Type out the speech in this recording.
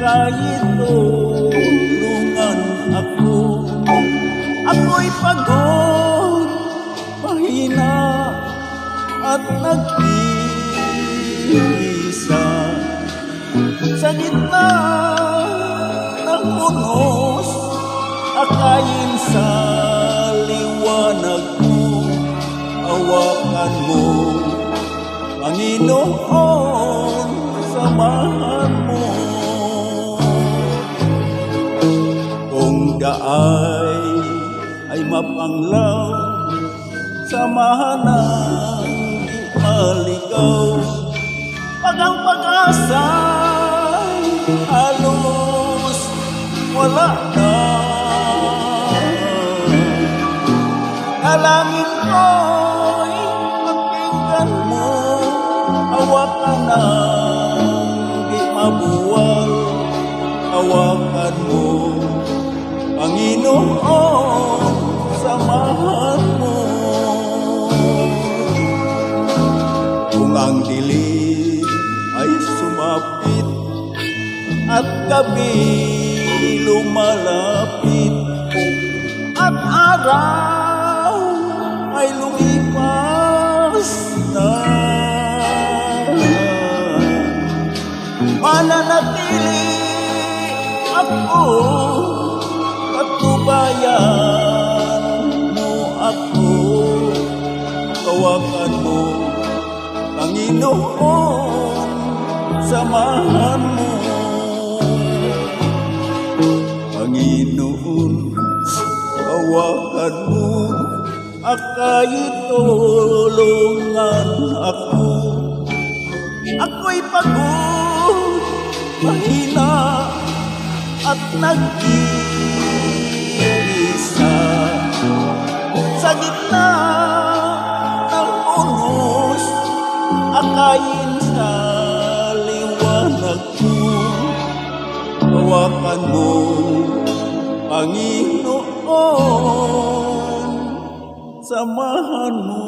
kahit tulungan ako. Ako'y pagod, mahina at nag-iisa sa gitna ng unos, akayin sa liwanag mo. Hawakan mo, Panginoon, samahan mo. Kung daay ay mapanglaw, samahan ng di maligaw. Pag ang pag-asa'y halos wala na, dalangin ko'y pakinggan mo. Hawakan ng di mabuwal, hawakan mo, Panginoon, samahan mo. Kung ang dilim ay sumapit at gabi lumalapit at araw ay lumipas na, mananatili ako, patnubayan mo ako. Hawakan mo, Panginoon, samahan mo. Panginoon, hawakan mo, aka'y tulungan ako. Ako'y pagod, mahina at nag-iisa sa gitna ng unos, akayin sa liwanag mo. Hawakan mo, Panginoon, samahan mo.